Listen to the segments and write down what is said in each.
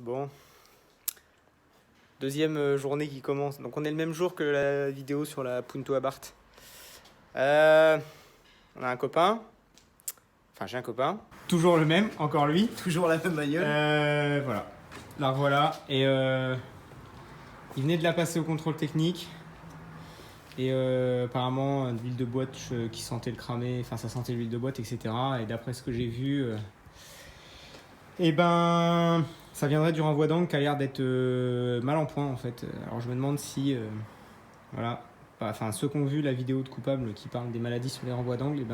Bon, deuxième journée qui commence. Donc on est le même jour que la vidéo sur la Punto Abarth. On a un copain. Enfin, j'ai un copain. Toujours le même, encore lui. Toujours la même bagnole. Voilà. La revoilà. Et il venait de la passer au contrôle technique. Et apparemment, l'huile de boîte qui sentait le cramer. Enfin, ça sentait l'huile de boîte, etc. Et d'après ce que j'ai vu, ça viendrait du renvoi d'angle qui a l'air d'être mal en point en fait. Alors je me demande si, voilà, enfin ceux qui ont vu la vidéo de Coupable qui parle des maladies sur les renvois d'angle,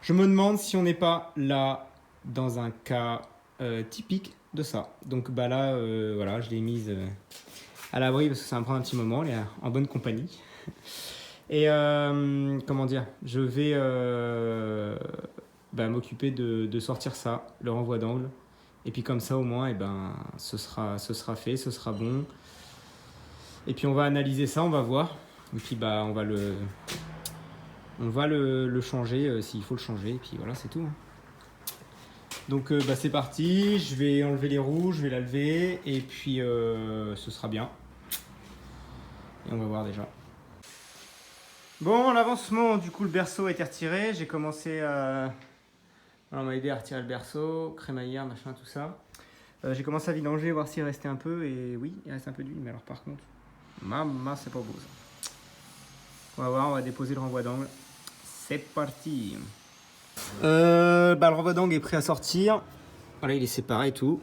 je me demande si on n'est pas là dans un cas typique de ça. Donc là, voilà, je l'ai mise à l'abri parce que ça va me prendre un petit moment, elle est en bonne compagnie. Et comment dire, je vais m'occuper de sortir ça, le renvoi d'angle. Et puis comme ça au moins, ce sera fait, ce sera bon. Et puis on va analyser ça, on va voir. Et puis on va le changer s'il faut le changer. Et puis voilà, c'est tout. Donc c'est parti, je vais enlever les roues, je vais la lever. Et puis ce sera bien. Et on va voir déjà. Bon, l'avancement, du coup le berceau a été retiré. J'ai commencé à... On m'a aidé à retirer le berceau, crémaillère, machin, tout ça. J'ai commencé à vidanger, voir s'il restait un peu. Et oui, il reste un peu d'huile. Mais alors par contre, maman, c'est pas beau ça. On va voir, on va déposer le renvoi d'angle. C'est parti. Le renvoi d'angle est prêt à sortir. Voilà, il est séparé et tout.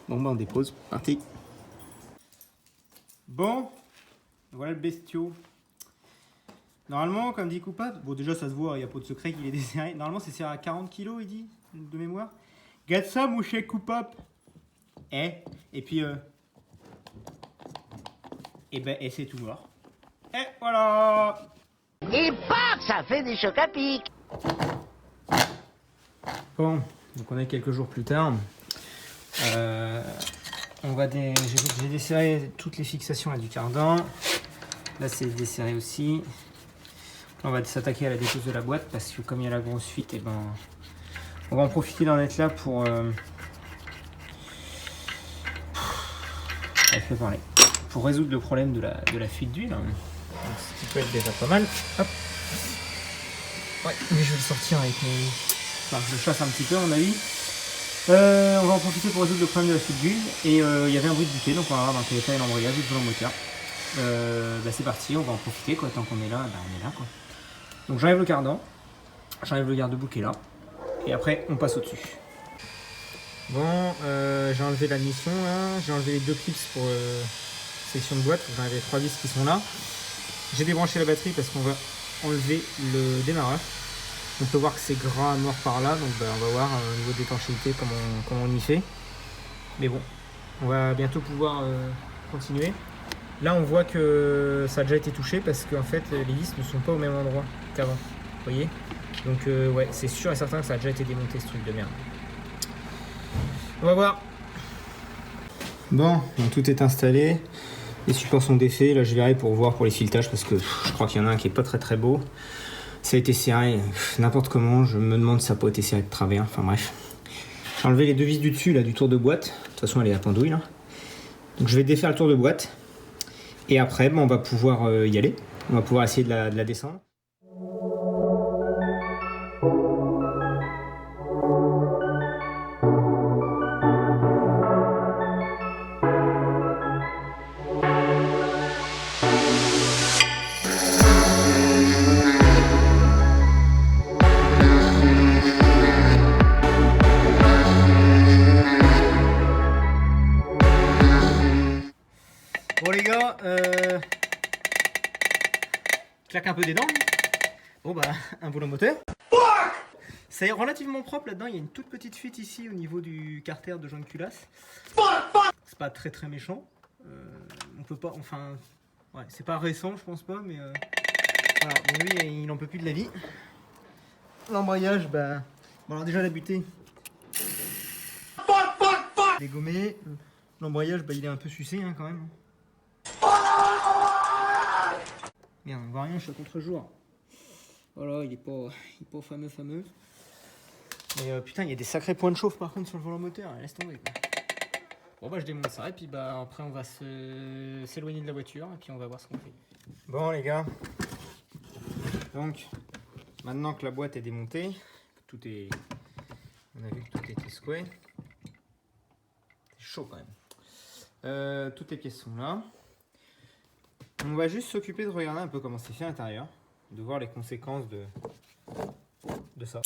Bon, on dépose. Parti. Bon, voilà le bestiau. Normalement, comme dit Coupable, bon déjà ça se voit, il n'y a pas de secret qu'il est desserré. Normalement c'est serré à 40 kg, il dit, de mémoire. Regarde ça, mon cher Coupable. Et puis, et c'est tout mort. Et voilà. Et paf, ça fait des chocs à pic. Bon, donc on est quelques jours plus tard. J'ai desserré toutes les fixations là, du cardan. Là c'est desserré aussi. On va s'attaquer à la dépose de la boîte parce que comme il y a la grosse fuite, on va en profiter d'en être là pour résoudre le problème de la fuite d'huile. Ce qui peut être déjà pas mal. Hop. Ouais, mais je vais le sortir avec mes... Enfin, je le chasse un petit peu à mon avis. On va en profiter pour résoudre le problème de la fuite d'huile. Et il y avait un bruit de bouquet, donc on va voir dans quel état est l'embrayage du volant moteur. C'est parti, on va en profiter quoi. Tant qu'on est là, on est là quoi. Donc j'enlève le cardan, j'enlève le garde-boue qui est là, et après on passe au-dessus. Bon, j'ai enlevé la mission là, j'ai enlevé les deux clips pour section de boîte, j'ai enlevé 3 vis qui sont là. J'ai débranché la batterie parce qu'on va enlever le démarrage. On peut voir que c'est gras noir par là, donc on va voir au niveau d'étanchéité comment on y fait. Mais bon, on va bientôt pouvoir continuer. Là on voit que ça a déjà été touché parce qu'en fait les vis ne sont pas au même endroit qu'avant. Vous voyez? Donc ouais, c'est sûr et certain que ça a déjà été démonté ce truc de merde. On va voir. Bon, donc tout est installé. Les supports sont défaits. Là je verrai pour voir pour les filetages parce que je crois qu'il y en a un qui est pas très beau. Ça a été serré n'importe comment. Je me demande si ça n'a pas été serré de travers. Enfin bref. J'ai enlevé les deux vis du dessus là, du tour de boîte. De toute façon elle est à pendouille là. Donc je vais défaire le tour de boîte. Et après, on va pouvoir y aller. On va pouvoir essayer de la descendre. Bon les gars, claque un peu des dents. Bon un volant moteur. Ça est relativement propre là-dedans, il y a une toute petite fuite ici au niveau du carter de joint de culasse. C'est pas très méchant. On peut pas, enfin, ouais, c'est pas récent je pense pas, mais voilà, bon lui il en peut plus de la vie. L'embrayage, bon alors déjà la butée. Dégommé. L'embrayage, il est un peu sucé hein, quand même. Merde, on voit rien, je suis à contre-jour. Voilà, il est pas fameux. Mais putain, il y a des sacrés points de chauffe par contre sur le volant moteur, laisse tomber quoi. Bon bah je démonte ça et puis bah après on va s'éloigner de la voiture et puis on va voir ce qu'on fait. Bon les gars, donc maintenant que la boîte est démontée, tout est... On a vu que tout était secoué. C'est chaud quand même. Toutes les pièces sont là. On va juste s'occuper de regarder un peu comment c'est fait à l'intérieur, de voir les conséquences de ça.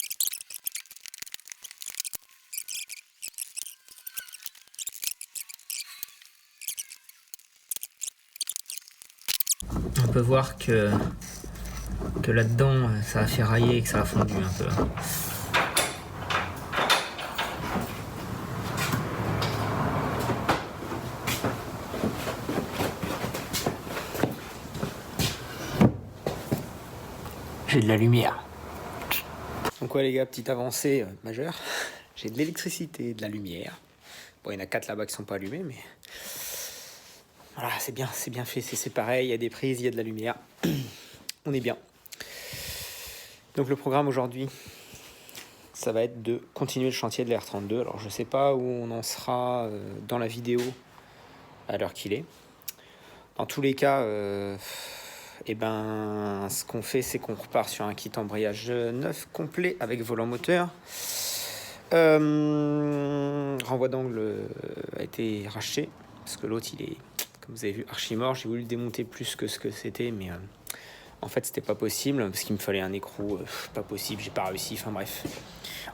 On peut voir que là-dedans ça a ferraillé et que ça a fondu un peu. J'ai de la lumière. Donc ouais les gars, petite avancée majeure. J'ai de l'électricité, de la lumière. Bon, il y en a 4 là-bas qui sont pas allumés, mais voilà, c'est bien fait, c'est pareil, il y a des prises, il y a de la lumière. On est bien. Donc le programme aujourd'hui, ça va être de continuer le chantier de l'R32. Alors je sais pas où on en sera dans la vidéo à l'heure qu'il est. Dans tous les cas, et ben, ce qu'on fait, c'est qu'on repart sur un kit embrayage neuf complet avec volant moteur. Renvoi d'angle a été racheté parce que l'autre il est, comme vous avez vu, archi mort. J'ai voulu le démonter plus que ce que c'était, mais en fait c'était pas possible parce qu'il me fallait un écrou, pas possible, j'ai pas réussi, enfin bref.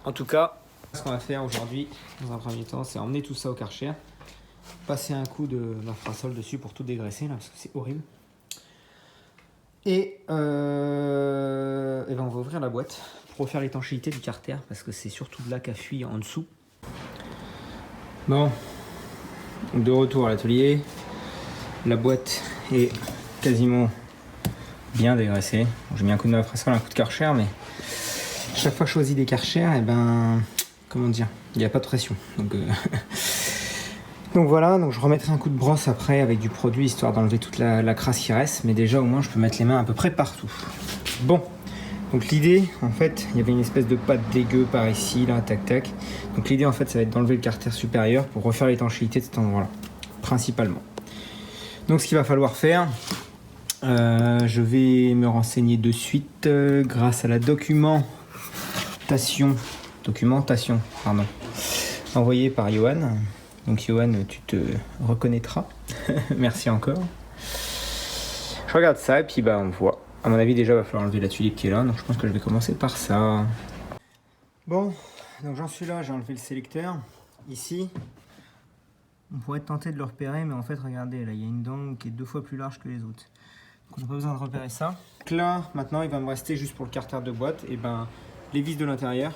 En tout cas, ce qu'on va faire aujourd'hui, dans un premier temps, c'est emmener tout ça au Karcher, passer un coup de l'infrasol dessus pour tout dégraisser là, parce que c'est horrible. Et ben on va ouvrir la boîte pour refaire l'étanchéité du carter parce que c'est surtout de là qu'a fui en dessous. Bon, de retour à l'atelier. La boîte est quasiment bien dégraissée. Bon, j'ai mis un coup de Mafrasol, un coup de Karcher, mais chaque fois que je choisis des Karcher, et ben comment dire, il n'y a pas de pression. Donc voilà, donc je remettrai un coup de brosse après avec du produit histoire d'enlever toute la crasse qui reste, mais déjà au moins je peux mettre les mains à peu près partout. Bon, donc l'idée en fait, il y avait une espèce de pâte dégueu par ici, là, tac tac. Donc l'idée en fait ça va être d'enlever le carter supérieur pour refaire l'étanchéité de cet endroit-là, principalement. Donc ce qu'il va falloir faire, je vais me renseigner de suite grâce à la documentation envoyée par Johan. Donc Johan, tu te reconnaîtras. Merci encore. Je regarde ça et puis bah on voit. À mon avis déjà il va falloir enlever la tulipe qui est là. Donc je pense que je vais commencer par ça. Bon, donc j'en suis là, j'ai enlevé le sélecteur. Ici, on pourrait être tenté de le repérer, mais en fait regardez, là il y a une dent qui est 2 fois plus large que les autres. Donc on n'a pas besoin de repérer ça. Donc là, maintenant il va me rester juste pour le carter de boîte, et ben les vis de l'intérieur.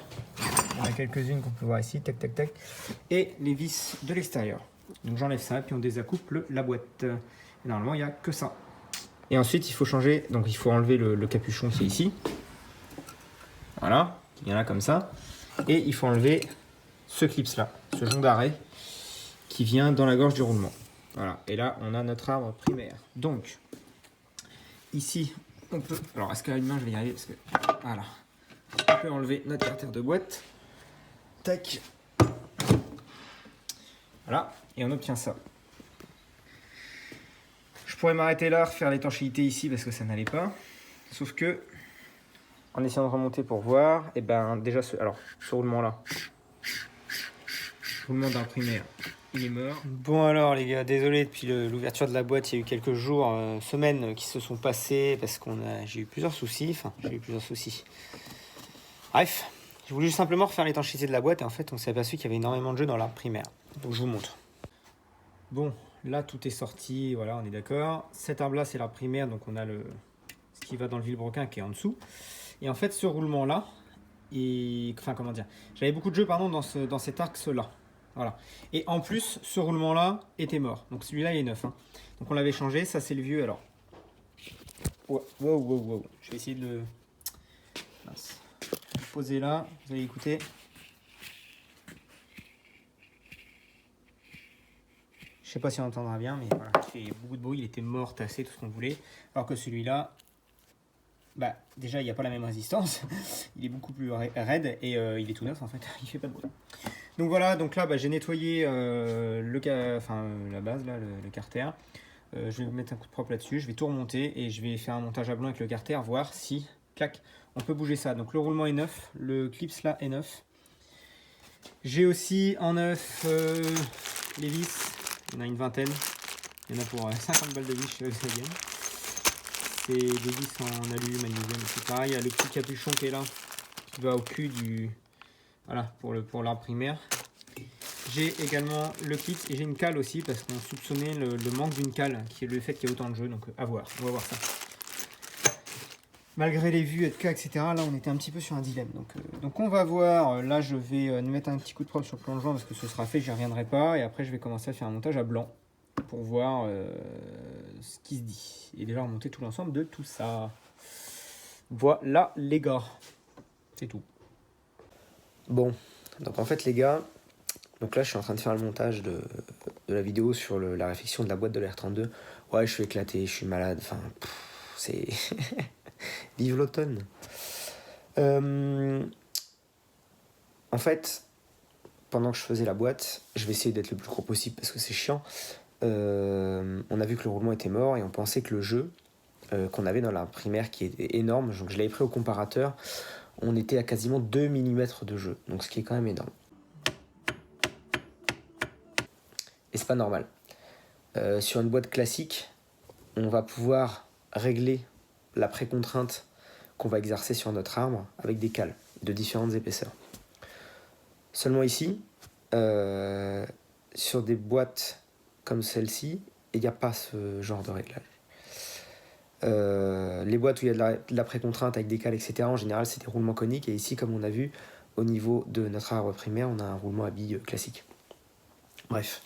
Il y en a quelques-unes qu'on peut voir ici, tac tac tac. Et les vis de l'extérieur. Donc j'enlève ça, puis on désaccouple la boîte. Et normalement, il n'y a que ça. Et ensuite, il faut changer, donc il faut enlever le capuchon qui est ici. Voilà, qui vient là comme ça. Et il faut enlever ce clips là, ce jonc d'arrêt qui vient dans la gorge du roulement. Voilà, et là, on a notre arbre primaire. Donc, ici, on peut... Alors, est-ce qu'à une main, je vais y arriver parce que... Voilà. On peut enlever notre carter de boîte. Tac. Voilà, et on obtient ça. Je pourrais m'arrêter là, refaire l'étanchéité ici parce que ça n'allait pas. Sauf que, en essayant de remonter pour voir, et ben déjà ce roulement là, roulement d'un primaire, il est mort. Bon alors les gars, désolé depuis l'ouverture de la boîte, il y a eu quelques jours, semaines qui se sont passées parce j'ai eu plusieurs soucis. Bref. Je voulais juste simplement refaire l'étanchéité de la boîte et en fait on s'est aperçu qu'il y avait énormément de jeux dans l'arbre primaire. Donc je vous montre. Bon, là tout est sorti, voilà, on est d'accord. Cet arbre là c'est l'arbre primaire, donc on a ce qui va dans le vilebrequin qui est en dessous. Et en fait ce roulement là, j'avais beaucoup de jeux dans cet axe là. Voilà. Et en plus ce roulement là était mort. Donc celui-là il est neuf. Hein. Donc on l'avait changé, ça c'est le vieux alors. Wow. Je vais essayer de le. Mince. Poser là, vous allez écouter. Je sais pas si on entendra bien, mais voilà, il fait beaucoup de bruit, il était mort, tassé, tout ce qu'on voulait. Alors que celui-là, bah déjà il n'y a pas la même résistance, il est beaucoup plus raide et il est tout neuf en fait, il fait pas de bruit. Donc voilà, donc là j'ai nettoyé la base, là, le carter. Je vais mettre un coup de propre là-dessus, je vais tout remonter et je vais faire un montage à blanc avec le carter, voir si, clac, on peut bouger ça. Donc le roulement est neuf, le clips là est neuf. J'ai aussi en neuf les vis, il y en a une vingtaine, il y en a pour 50 balles de vis chez Volkswagen. C'est des vis en alu, magnésium, etc. Il y a le petit capuchon qui est là, qui va au cul du... Voilà, pour l'arbre primaire. J'ai également le kit et j'ai une cale aussi parce qu'on soupçonnait le manque d'une cale, qui est le fait qu'il y ait autant de jeux, donc à voir, on va voir ça. Malgré les vues, etc., là on était un petit peu sur un dilemme. Donc on va voir, là je vais mettre un petit coup de propre sur le plongeon parce que ce sera fait, j'y reviendrai pas. Et après je vais commencer à faire un montage à blanc pour voir ce qui se dit. Et déjà remonter tout l'ensemble de tout ça. Voilà les gars, c'est tout. Bon, donc en fait les gars, donc là je suis en train de faire le montage de la vidéo sur la réflexion de la boîte de l'R32. Ouais, je suis éclaté, je suis malade, enfin, c'est... Vive l'automne. En fait, pendant que je faisais la boîte, je vais essayer d'être le plus gros possible parce que c'est chiant. On a vu que le roulement était mort et on pensait que le jeu qu'on avait dans la primaire qui est énorme, donc je l'avais pris au comparateur, on était à quasiment 2 mm de jeu, donc ce qui est quand même énorme. Et c'est pas normal. Sur une boîte classique, on va pouvoir régler la précontrainte qu'on va exercer sur notre arbre avec des cales de différentes épaisseurs. Seulement ici, sur des boîtes comme celle-ci, il n'y a pas ce genre de réglage. Les boîtes où il y a de la précontrainte avec des cales, etc., en général, c'est des roulements coniques. Et ici, comme on a vu, au niveau de notre arbre primaire, on a un roulement à billes classique. Bref.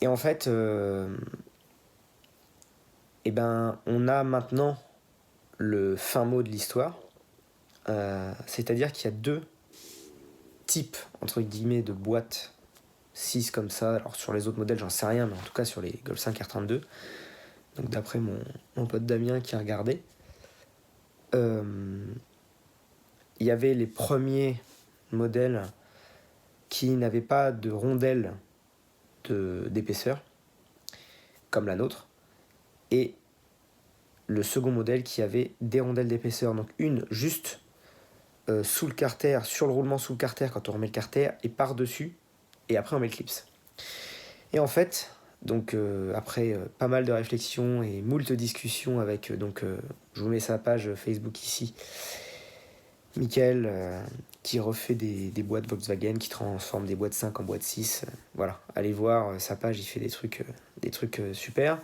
Et en fait, on a maintenant le fin mot de l'histoire. C'est-à-dire qu'il y a deux types, entre guillemets, de boîtes 6 comme ça. Alors sur les autres modèles, j'en sais rien, mais en tout cas sur les Golf 5 R32. Donc d'après mon pote Damien qui a regardé, il y avait les premiers modèles qui n'avaient pas de rondelles d'épaisseur, comme la nôtre, et le second modèle qui avait des rondelles d'épaisseur, donc une juste sous le carter, sur le roulement sous le carter quand on remet le carter, et par-dessus, et après on met le clips. Et en fait, donc après pas mal de réflexions et moult discussions avec, je vous mets sa page Facebook ici, Michael, qui refait des boîtes Volkswagen, qui transforme des boîtes 5 en boîtes 6. Voilà, allez voir sa page, il fait des trucs super.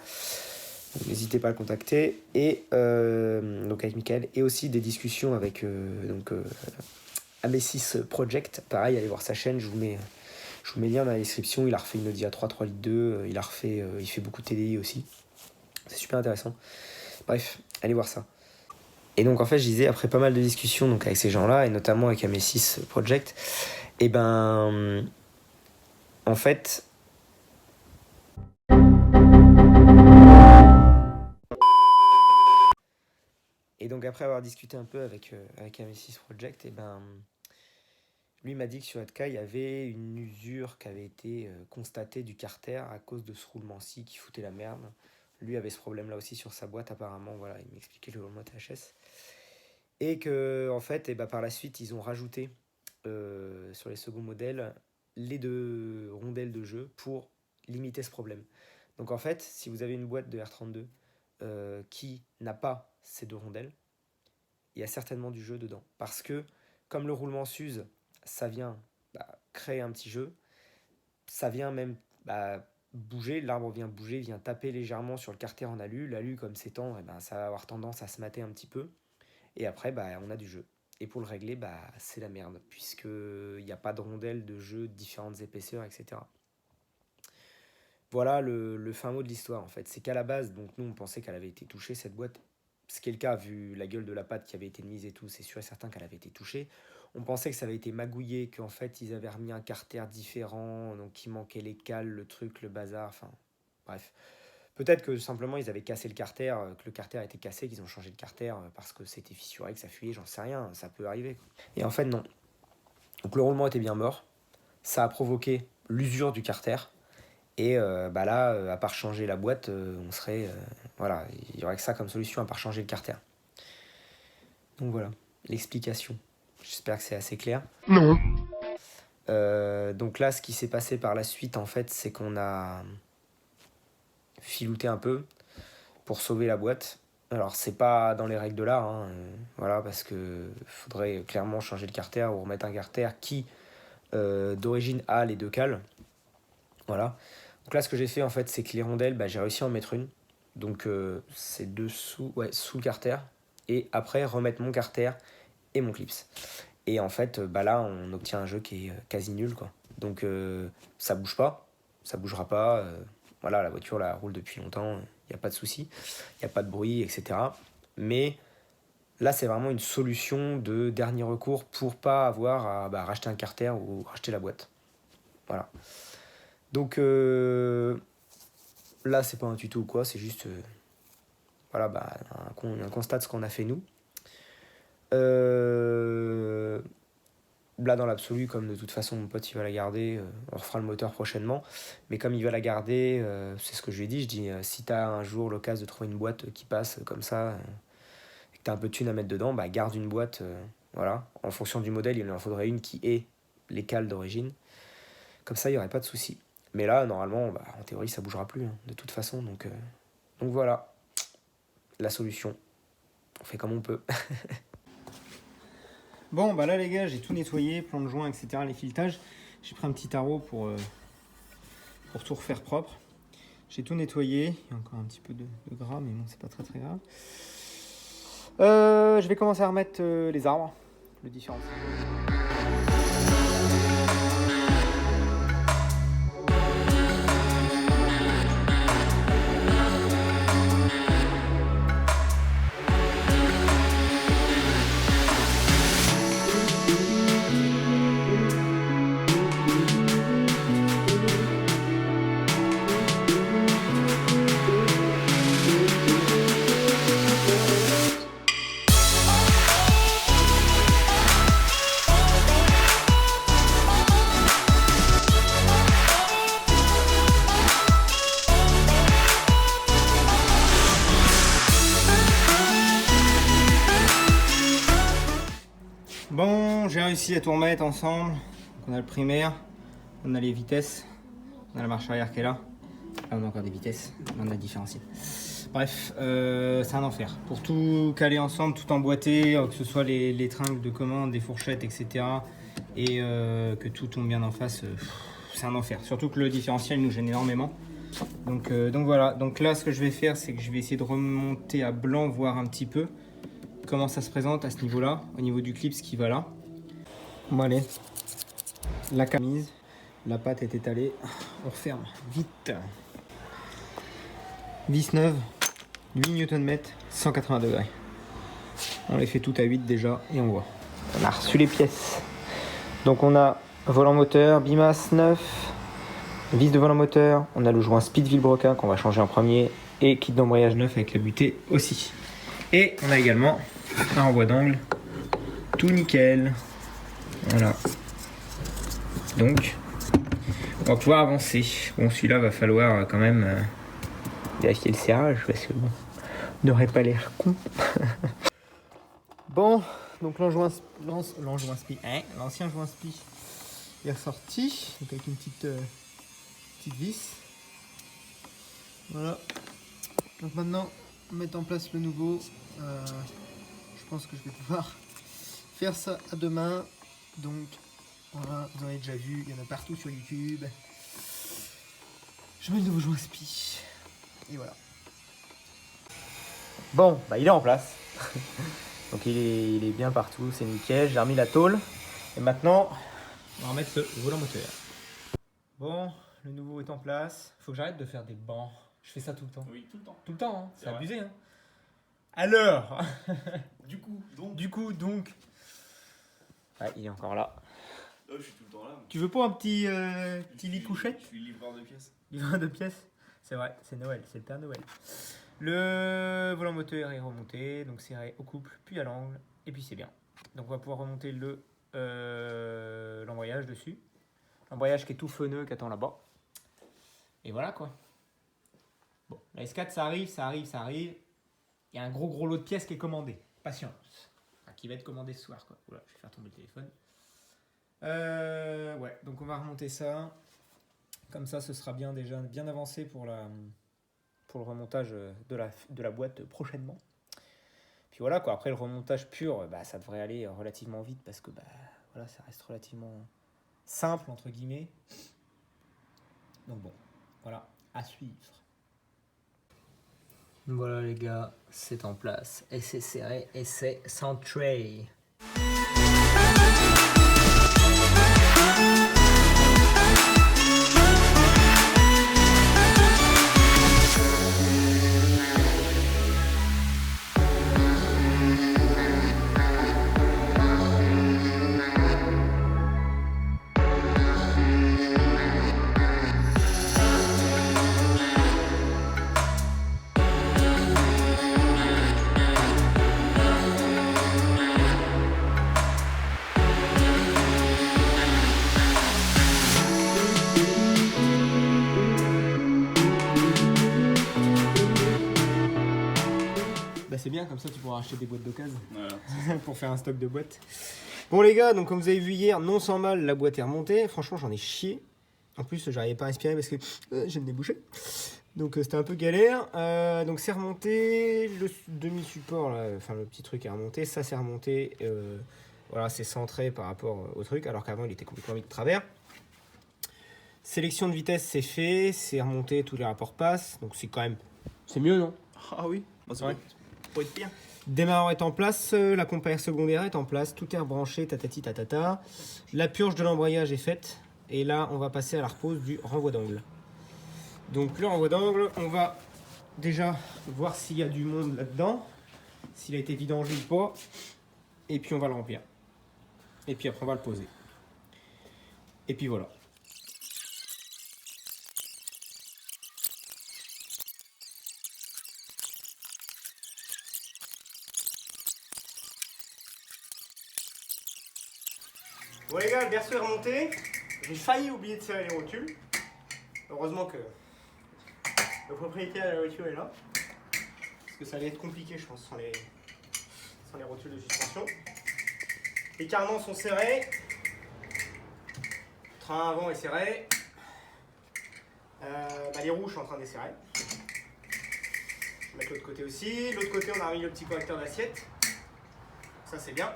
N'hésitez pas à le contacter. Et donc avec Michael, et aussi des discussions avec Amesis Project. Pareil, allez voir sa chaîne, je vous mets le lien dans la description. Il a refait une Audi A3 3.2 litres, il fait beaucoup de TDI aussi. C'est super intéressant. Bref, allez voir ça. Et donc en fait, je disais, après pas mal de discussions donc, avec ces gens-là, et notamment avec Amesis Project, en fait... Et donc après avoir discuté un peu avec Amesis Project, lui m'a dit que sur Edka, il y avait une usure qui avait été constatée du carter à cause de ce roulement-ci qui foutait la merde. Lui avait ce problème-là aussi sur sa boîte apparemment, voilà, il m'expliquait le roulement THS. Et que en fait, par la suite, ils ont rajouté sur les seconds modèles les deux rondelles de jeu pour limiter ce problème. Donc en fait, si vous avez une boîte de R32 qui n'a pas ces deux rondelles, il y a certainement du jeu dedans. Parce que comme le roulement s'use, ça vient créer un petit jeu, ça vient même bouger, l'arbre vient bouger, vient taper légèrement sur le carter en alu. L'alu, comme c'est tendre, ça va avoir tendance à se mater un petit peu. Et après, on a du jeu. Et pour le régler, c'est la merde, puisqu'il n'y a pas de rondelles de jeu de différentes épaisseurs, etc. Voilà le fin mot de l'histoire, en fait. C'est qu'à la base, donc nous, on pensait qu'elle avait été touchée, cette boîte. Ce qui est le cas, vu la gueule de la patte qui avait été mise et tout, c'est sûr et certain qu'elle avait été touchée. On pensait que ça avait été magouillé, qu'en fait, ils avaient remis un carter différent, donc il manquait les cales, le truc, le bazar, enfin, bref. Peut-être que simplement ils avaient cassé le carter, que le carter était cassé, qu'ils ont changé de carter parce que c'était fissuré, que ça fuyait, j'en sais rien, ça peut arriver. Et en fait non. Donc le roulement était bien mort, ça a provoqué l'usure du carter, et là, à part changer la boîte, on serait... voilà, il y aurait que ça comme solution, à part changer le carter. Donc voilà, l'explication. J'espère que c'est assez clair. Non. Donc là, ce qui s'est passé par la suite, en fait, c'est qu'on a filouté un peu pour sauver la boîte. Alors, c'est pas dans les règles de l'art, hein, voilà, parce que faudrait clairement changer le carter ou remettre un carter qui, d'origine, a les deux cales. Voilà. Donc là, ce que j'ai fait, en fait, c'est que les rondelles, j'ai réussi à en mettre une. Donc, c'est dessous, sous le carter. Et après, remettre mon carter et mon clips. Et en fait, là, on obtient un jeu qui est quasi nul, quoi. Donc, ça bouge pas, ça bougera pas. Voilà, la voiture, là, roule depuis longtemps, il n'y a pas de souci, il n'y a pas de bruit, etc. Mais là, c'est vraiment une solution de dernier recours pour pas avoir à racheter un carter ou racheter la boîte. Voilà. Donc, là, c'est pas un tuto ou quoi, c'est juste un constat de ce qu'on a fait nous. Là, dans l'absolu, comme de toute façon mon pote il va la garder, on refera le moteur prochainement, mais comme il va la garder, c'est ce que je lui ai dit, si t'as un jour l'occasion de trouver une boîte qui passe comme ça, et que t'as un peu de thune à mettre dedans, garde une boîte, voilà, en fonction du modèle, il en faudrait une qui ait les cales d'origine, comme ça il n'y aurait pas de souci. Mais là, normalement, en théorie, ça bougera plus, hein, de toute façon, donc voilà, la solution, on fait comme on peut. Bon, là les gars, j'ai tout nettoyé, plan de joint, etc., les filetages. J'ai pris un petit tarot pour tout refaire propre. J'ai tout nettoyé. Il y a encore un petit peu de gras, mais bon, c'est pas très grave. Je vais commencer à remettre les arbres, le différentiel. Bon, j'ai réussi à tout remettre ensemble. Donc on a le primaire, on a les vitesses, on a la marche arrière qui est là. Là on a encore des vitesses, on a le différentiel. Bref, c'est un enfer. Pour tout caler ensemble, tout emboîter, que ce soit les tringles de commande, des fourchettes, etc. Et que tout tombe bien en face, c'est un enfer. Surtout que le différentiel nous gêne énormément. Donc voilà, donc là ce que je vais faire, c'est que je vais essayer de remonter à blanc, voir un petit peu comment ça se présente à ce niveau-là, au niveau du clip, ce qui va là. Bon allez, la camise, la pâte est étalée, on referme, vite. Vis neuve, 8 Nm, 180 degrés. On les fait toutes à 8 déjà et on voit. On a reçu les pièces. Donc on a volant moteur, bimas neuf, vis de volant moteur, on a le joint speed Villebrequin qu'on va changer en premier et kit d'embrayage neuf avec la butée aussi. Et on a également un renvoi d'angle, tout nickel. Voilà. Donc, on va pouvoir avancer. Bon, celui-là va falloir quand même vérifier le serrage parce que bon, on n'aurait pas l'air con. Bon, donc l'ancien joint spi est ressorti, donc avec une petite vis. Voilà. Donc maintenant, mettre en place le nouveau. Je pense que je vais pouvoir faire ça à deux mains. Donc voilà, vous en avez déjà vu, il y en a partout sur YouTube. Je mets le nouveau joint spi. Et voilà. Bon, il est en place. Donc il est bien partout, c'est nickel. J'ai remis la tôle. Et maintenant, on va remettre le volant moteur. Bon, le nouveau est en place. Faut que j'arrête de faire des bancs. Je fais ça tout le temps. Oui, tout le temps. Tout le temps, hein. C'est vrai. abusé. Hein. Alors Du coup, donc. Ouais, il est encore là. Je suis tout le temps là. Tu veux pas un petit lit couchette? Je suis livreur de pièces. Livreur de pièces. C'est vrai, c'est Noël, c'est le Père Noël. Le volant moteur est remonté, donc serré au couple, puis à l'angle, et puis c'est bien. Donc on va pouvoir remonter l'embrayage dessus. L'embrayage qui est tout feneux, qui attend là-bas. Et voilà quoi. Bon, la S4 ça arrive. Il y a un gros lot de pièces qui est commandé. Patience. Enfin, qui va être commandé ce soir quoi. Oula, je vais faire tomber le téléphone. Ouais, donc on va remonter ça. Comme ça, ce sera bien avancé pour le remontage de la boîte prochainement. Puis voilà quoi, après le remontage pur, bah, ça devrait aller relativement vite parce que bah, voilà, ça reste relativement simple entre guillemets. Donc bon, voilà, à suivre. Voilà les gars, c'est en place. Et c'est serré et c'est centré. C'est bien, comme ça tu pourras acheter des boîtes d'occasion pour faire un stock de boîtes. Bon les gars, donc comme vous avez vu hier, non sans mal, la boîte est remontée. Franchement, j'en ai chié. En plus, j'arrivais pas à respirer parce que j'ai le nez bouché. Donc c'était un peu galère. Donc c'est remonté. Le demi-support, là, enfin le petit truc est remonté. Ça c'est remonté. Voilà, c'est centré par rapport au truc, alors qu'avant il était complètement mis de travers. Sélection de vitesse, c'est fait. C'est remonté, tous les rapports passent. Donc c'est quand même... C'est mieux, non? Ah oui, bah, c'est Ouais. Pour être pire. Démarreur est en place, la compère secondaire est en place, tout est rebranché, tatati tatata. La purge de l'embrayage est faite. Et là, on va passer à la repose du renvoi d'angle. Donc le renvoi d'angle, on va déjà voir s'il y a du monde là-dedans, s'il a été vidangé ou pas. Et puis on va le remplir. Et puis après on va le poser. Et puis voilà. Bon les gars, le berceau est remonté. J'ai failli oublier de serrer les rotules. Heureusement que le propriétaire de la voiture est là. Parce que ça allait être compliqué je pense sans les rotules de suspension. Les carnans sont serrés. Le train avant est serré. Les roues je suis en train de les serrer. Je vais mettre l'autre côté aussi. L'autre côté on a mis le petit correcteur d'assiette. Ça c'est bien.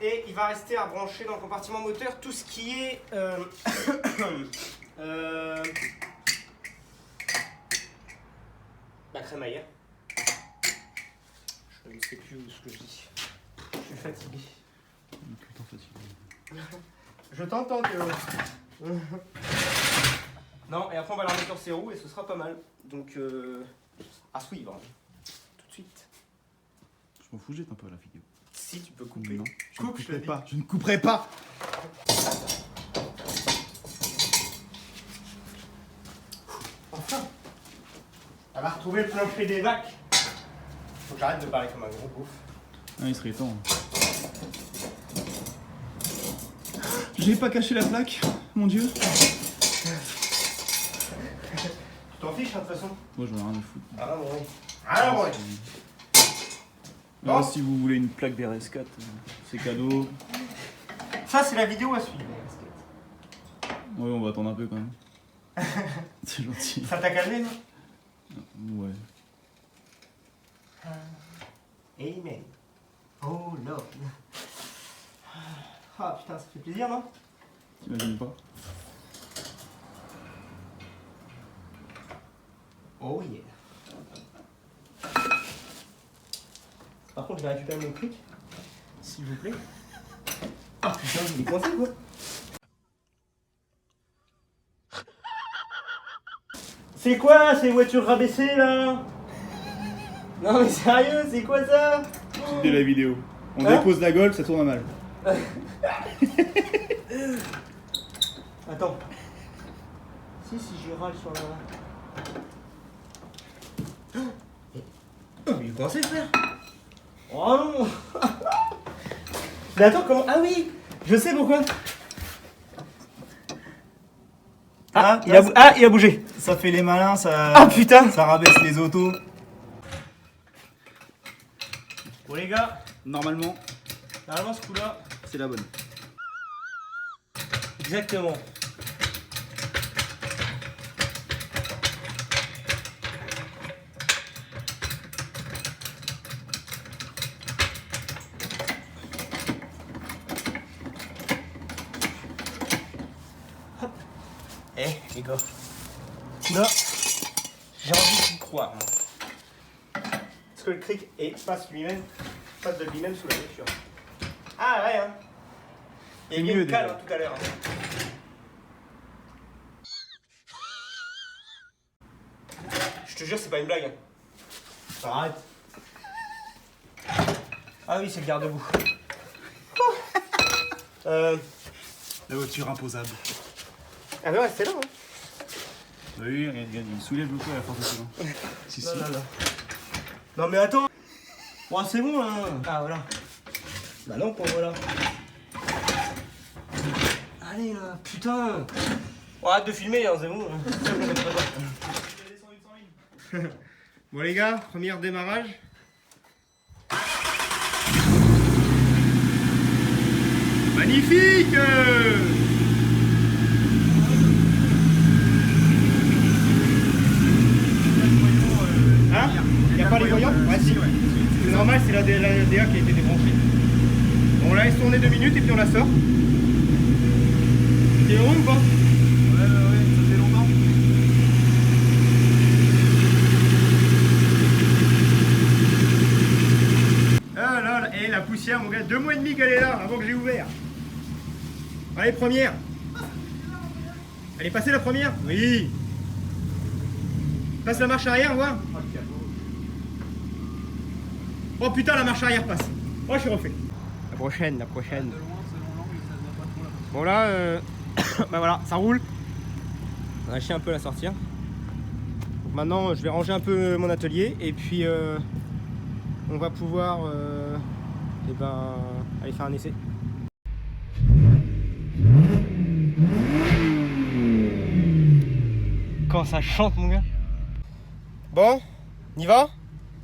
Et il va rester à brancher dans le compartiment moteur tout ce qui est la crémaillère. Je ne sais plus où ce que je dis. Je suis fatigué. Putain fatigué. Je t'entends Théo. Non, et après on va la remettre sur ses roues et ce sera pas mal. Donc à suivre. Tout de suite. Je m'en fous, jette un peu à la vidéo. Si tu peux couper. Non, je ne Coupe, je te couperai dis. pas. Je ne couperai pas. Enfin, elle va retrouver le plancher des vaques. Faut que j'arrête de parler comme un gros bouffe. Ah, il serait temps. J'ai pas caché la plaque, mon dieu. Tu t'en fiches hein, de toute façon. Moi, j'en ai rien à foutre. Ah non, oui. Ah non, oui. Alors, si vous voulez une plaque d'RS4, c'est cadeau. Ça, c'est la vidéo à suivre. Ouais, on va attendre un peu quand même. C'est gentil. Ça t'a calmé, non? Ouais. Amen. Oh Lord. Ah putain, ça fait plaisir, non? T'imagines pas? Oh yeah. Par contre, je vais récupérer mon truc, s'il vous plaît. Ah putain, il est coincé quoi. C'est quoi ces voitures rabaissées là? Non mais sérieux, c'est quoi ça? C'était la vidéo. On Hein dépose la Golf, ça tourne à mal. Attends. Si je râle sur la... Oh, mais il est coincé, frère. Oh non. Mais attends, comment... Ah oui, je sais pourquoi. Il a bougé. Ça fait les malins, ça. Ah putain. Ça rabaisse les autos. Bon les gars, Normalement, ce coup-là... c'est la bonne. Exactement. Hop. Eh les gars, là, j'ai envie d'y croire. Moi. Parce que le cric passe de lui-même sous la voiture. Ah ouais hein. Il y a eu une cale tout à l'heure. Je te jure, c'est pas une blague. Arrête. Ah oui, c'est le garde-boue. La voiture imposable. Ah mais ouais, c'est là. Hein. Oui, regarde, il soulève le coup à la force de ce Si, si. Là. Non mais attends. Bon, c'est bon là. Ah voilà. Bah non, pas voilà. Allez là, putain. Bon, arrête de filmer, hein, c'est bon. Bon les gars, premier démarrage. Magnifique. Hein? Il n'y a pas les voyants? Ouais, si. C'est normal, c'est la DA qui a été débranchée. Bon, on la laisse tourner 2 minutes et puis on la sort. T'es heureux ou pas? Ouais, ça fait longtemps. Ah là, et la poussière, mon gars, 2 mois et demi qu'elle est là, avant que j'ai ouvert. Allez, première. Elle est passée la première? Oui. Passe la marche arrière, voir. Oh putain, la marche arrière passe. Oh, je suis refait. La prochaine. Bon là, bah voilà, ça roule. On a lâché un peu la sortir. Donc maintenant, je vais ranger un peu mon atelier et puis on va pouvoir aller faire un essai. Quand ça chante, mon gars. Bon, on y va?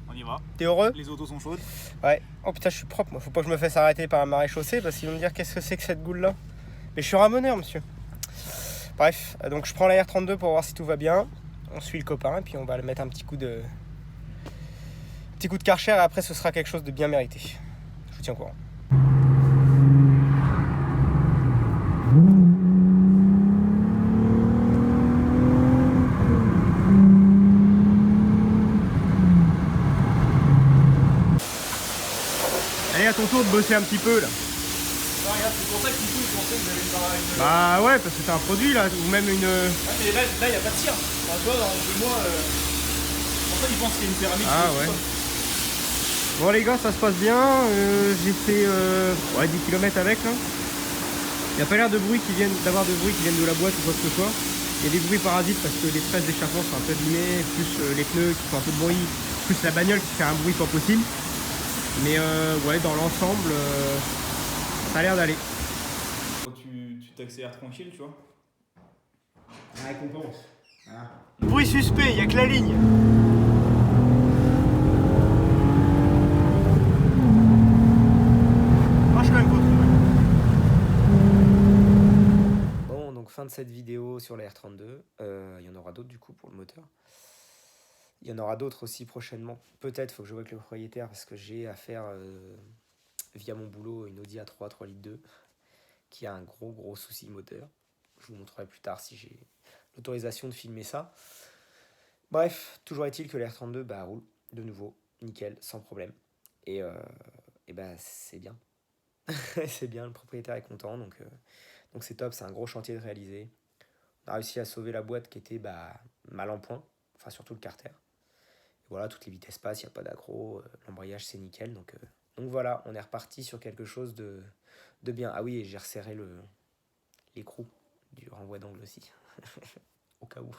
On y va. T'es heureux? Les autos sont chaudes. Ouais. Oh putain, je suis propre, moi. Faut pas que je me fasse arrêter par un maréchaussée parce qu'ils vont me dire qu'est-ce que c'est que cette goule là. Mais je suis ramoneur, monsieur. Bref, donc je prends la R32 pour voir si tout va bien. On suit le copain et puis on va le mettre un petit coup de Karcher et après ce sera quelque chose de bien mérité. Je vous tiens au courant. Allez, à ton tour de bosser un petit peu là. Ah, regarde, c'est pour ça que du coup, je pensais que vous avez une. Bah ouais, parce que c'est un produit là, ou même une... Ah, mais là, il n'y a pas de cire. Enfin, tu vois, dans 2 mois. Pour ça, ils pensent qu'il y a une céramique. Ah ouais. Bon les gars, ça se passe bien. J'ai fait 10 km avec là. Il n'y a pas l'air d'avoir de bruit qui viennent de la boîte ou quoi que ce soit. Il y a des bruits parasites parce que les presses d'échappement sont un peu abîmées, plus les pneus qui font un peu de bruit, plus la bagnole qui fait un bruit pas possible. Mais ouais, dans l'ensemble, ça a l'air d'aller. Tu t'accélères tranquille, tu vois. La récompense. Voilà. Bruit suspect, il n'y a que la ligne. Marche quand même pas trop. Bon, donc fin de cette vidéo sur la R32. Il y en aura d'autres du coup pour le moteur. Il y en aura d'autres aussi prochainement. Peut-être, faut que je vois avec le propriétaire parce que j'ai à faire via mon boulot une Audi A3 3 litres 2 qui a un gros souci moteur. Je vous montrerai plus tard si j'ai l'autorisation de filmer ça. Bref, toujours est-il que la R32 roule de nouveau, nickel, sans problème. Et c'est bien. C'est bien, le propriétaire est content, donc c'est top, c'est un gros chantier de réaliser. On a réussi à sauver la boîte qui était mal en point, enfin surtout le carter. Et voilà, toutes les vitesses passent, il n'y a pas d'accro, l'embrayage c'est nickel, donc voilà, on est reparti sur quelque chose de bien. Ah oui, et j'ai resserré l'écrou du renvoi d'angle aussi, au cas où. cas où.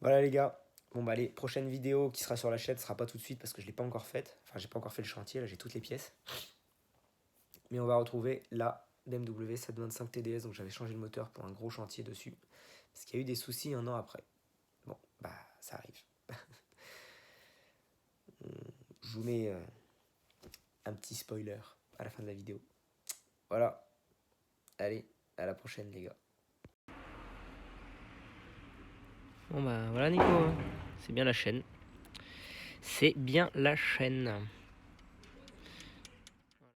Voilà les gars. Bon bah allez, prochaine vidéo qui sera sur la chaîne sera pas tout de suite parce que je l'ai pas encore faite. Enfin, j'ai pas encore fait le chantier, là j'ai toutes les pièces. Mais on va retrouver la BMW 725 TDS, donc j'avais changé le moteur pour un gros chantier dessus. Parce qu'il y a eu des soucis un an après. Bon, bah ça arrive. Je vous mets un petit spoiler à la fin de la vidéo. Voilà. Allez, à la prochaine les gars. Bon bah voilà Nico, hein. C'est bien la chaîne. C'est bien la chaîne.